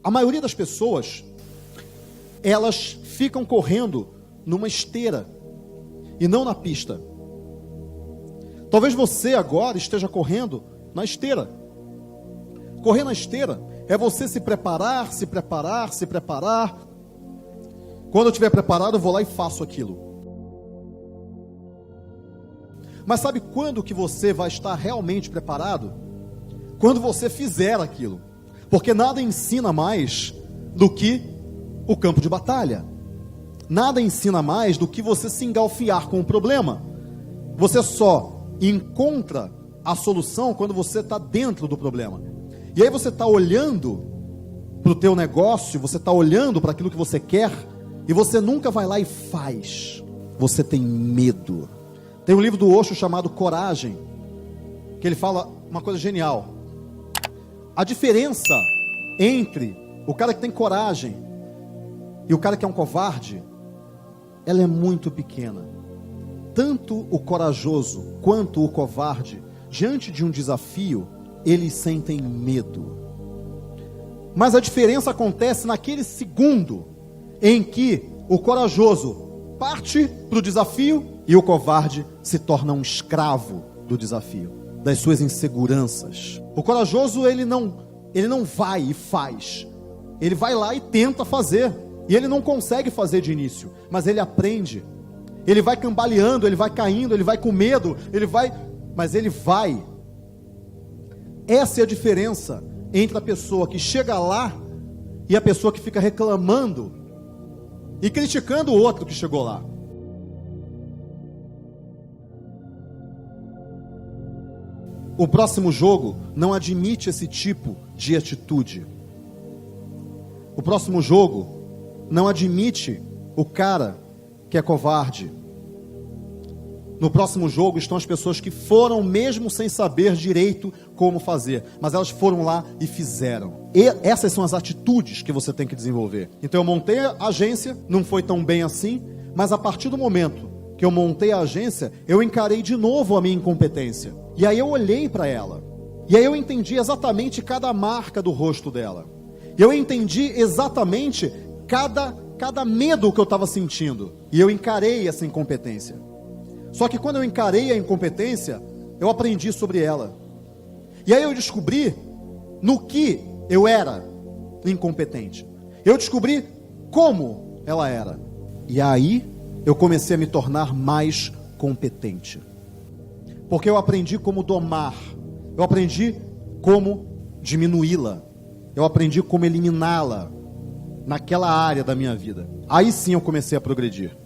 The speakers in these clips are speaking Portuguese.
A maioria das pessoas, elas ficam correndo numa esteira e não na pista. Talvez você agora esteja correndo na esteira. Correr na esteira é você se preparar, se preparar, se preparar. Quando eu estiver preparado, eu vou lá e faço aquilo. Mas sabe quando que você vai estar realmente preparado? Quando você fizer aquilo. Porque nada ensina mais do que o campo de batalha. Nada ensina mais do que você se engalfiar com o problema. Você só encontra a solução quando você está dentro do problema. E aí você está olhando para o teu negócio, você está olhando para aquilo que você quer, e você nunca vai lá e faz. Você tem medo. Tem um livro do Osho chamado Coragem, que ele fala uma coisa genial. A diferença entre o cara que tem coragem e o cara que é um covarde, ela é muito pequena. Tanto o corajoso quanto o covarde, diante de um desafio, eles sentem medo. Mas a diferença acontece naquele segundo em que o corajoso parte para o desafio e o covarde se torna um escravo do desafio, das suas inseguranças. O corajoso, ele não vai e faz. Ele vai lá e tenta fazer. E ele não consegue fazer de início, mas ele aprende. Ele vai cambaleando, ele vai caindo, ele vai com medo, mas ele vai. Essa é a diferença entre a pessoa que chega lá e a pessoa que fica reclamando e criticando o outro que chegou lá. O próximo jogo não admite esse tipo de atitude. O próximo jogo não admite o cara que é covarde. No próximo jogo estão as pessoas que foram mesmo sem saber direito como fazer, mas elas foram lá e fizeram. E essas são as atitudes que você tem que desenvolver. Então eu montei a agência, não foi tão bem assim, mas a partir do momento que eu montei a agência, eu encarei de novo a minha incompetência. E aí eu olhei para ela. E aí eu entendi exatamente cada marca do rosto dela. E eu entendi exatamente cada medo que eu estava sentindo. E eu encarei essa incompetência. Só que quando eu encarei a incompetência, eu aprendi sobre ela. E aí eu descobri no que eu era incompetente. Eu descobri como ela era. E aí eu comecei a me tornar mais competente. Porque eu aprendi como domar. Eu aprendi como diminuí-la. Eu aprendi como eliminá-la naquela área da minha vida. Aí sim eu comecei a progredir.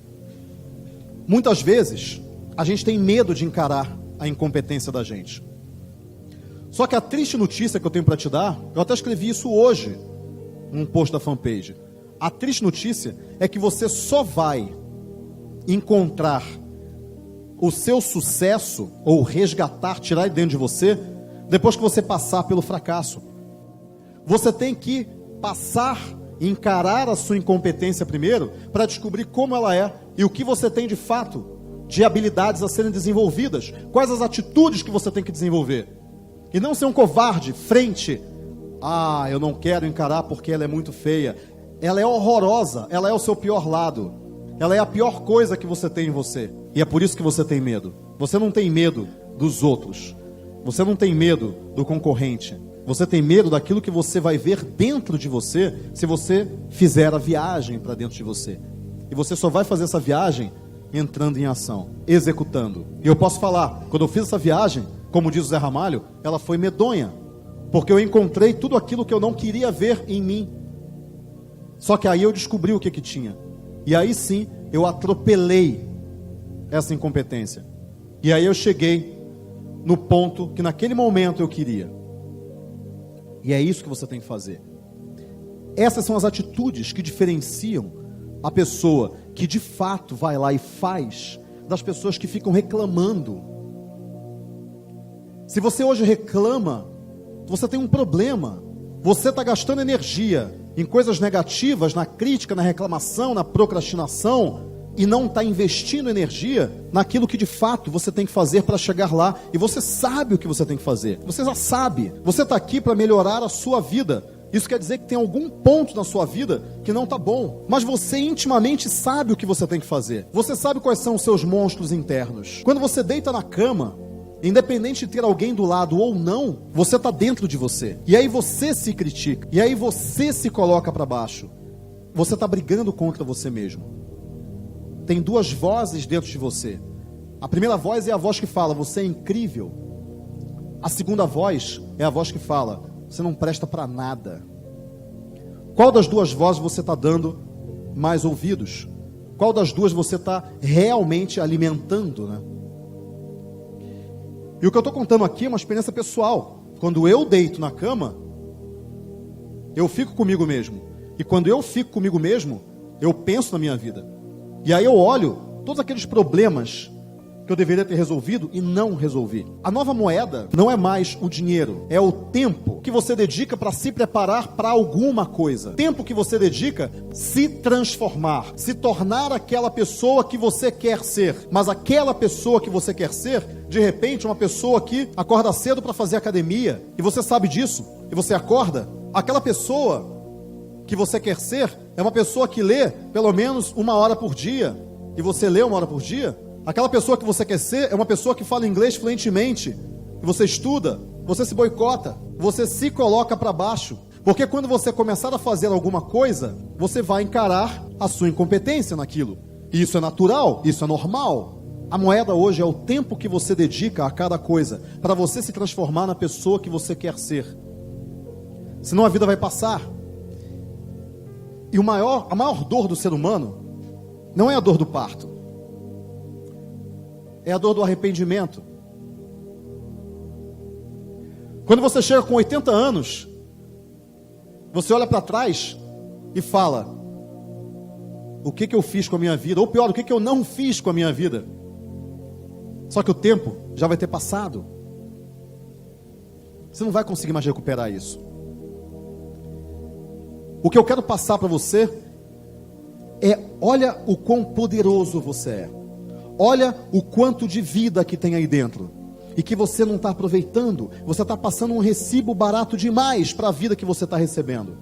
Muitas vezes a gente tem medo de encarar a incompetência da gente. Só que a triste notícia que eu tenho para te dar, eu até escrevi isso hoje, num post da fanpage. A triste notícia é que você só vai encontrar o seu sucesso, ou resgatar, tirar de dentro de você, depois que você passar pelo fracasso. Você tem que passar, encarar a sua incompetência primeiro, para descobrir como ela é, e o que você tem de fato, de habilidades a serem desenvolvidas, quais as atitudes que você tem que desenvolver, e não ser um covarde frente, eu não quero encarar porque ela é muito feia, ela é horrorosa, ela é o seu pior lado, ela é a pior coisa que você tem em você, e é por isso que você tem medo. Você não tem medo dos outros, você não tem medo do concorrente, você tem medo daquilo que você vai ver dentro de você, se você fizer a viagem para dentro de você, e você só vai fazer essa viagem entrando em ação, executando. E eu posso falar, quando eu fiz essa viagem, como diz o Zé Ramalho, ela foi medonha, porque eu encontrei tudo aquilo que eu não queria ver em mim. Só que aí eu descobri o que tinha, e aí sim eu atropelei essa incompetência, e aí eu cheguei no ponto que naquele momento eu queria. E é isso que você tem que fazer. Essas são as atitudes que diferenciam a pessoa que de fato vai lá e faz, das pessoas que ficam reclamando. Se você hoje reclama, você tem um problema. Você está gastando energia em coisas negativas, na crítica, na reclamação, na procrastinação, e não está investindo energia naquilo que de fato você tem que fazer para chegar lá. E você sabe o que você tem que fazer. Você já sabe. Você está aqui para melhorar a sua vida. Isso quer dizer que tem algum ponto na sua vida que não está bom. Mas você intimamente sabe o que você tem que fazer. Você sabe quais são os seus monstros internos. Quando você deita na cama, independente de ter alguém do lado ou não, você está dentro de você. E aí você se critica. E aí você se coloca para baixo. Você está brigando contra você mesmo. Tem duas vozes dentro de você. A primeira voz é a voz que fala, você é incrível. A segunda voz é a voz que fala, você não presta para nada. Qual das duas vozes você está dando mais ouvidos? Qual das duas você está realmente alimentando, né? E o que eu estou contando aqui é uma experiência pessoal. Quando eu deito na cama, eu fico comigo mesmo. E quando eu fico comigo mesmo, eu penso na minha vida. E aí eu olho todos aqueles problemas que eu deveria ter resolvido e não resolvi. A nova moeda não é mais o dinheiro, é o tempo que você dedica para se preparar para alguma coisa. Tempo que você dedica se transformar, se tornar aquela pessoa que você quer ser. Mas aquela pessoa que você quer ser, de repente, uma pessoa que acorda cedo para fazer academia, e você sabe disso, e você acorda, aquela pessoa que você quer ser é uma pessoa que lê pelo menos 1 hora por dia, e você lê 1 hora por dia. Aquela pessoa que você quer ser é uma pessoa que fala inglês fluentemente, e você estuda, você se boicota, você se coloca para baixo, porque quando você começar a fazer alguma coisa, você vai encarar a sua incompetência naquilo, e isso é natural, isso é normal. A moeda hoje é o tempo que você dedica a cada coisa, para você se transformar na pessoa que você quer ser, senão a vida vai passar. E a maior dor do ser humano não é a dor do parto, é a dor do arrependimento. Quando você chega com 80 anos, você olha para trás e fala, o que eu fiz com a minha vida? Ou pior, o que eu não fiz com a minha vida? Só que o tempo já vai ter passado. Você não vai conseguir mais recuperar isso. O que eu quero passar para você é, olha o quão poderoso você é. Olha o quanto de vida que tem aí dentro. E que você não está aproveitando. Você está passando um recibo barato demais para a vida que você está recebendo.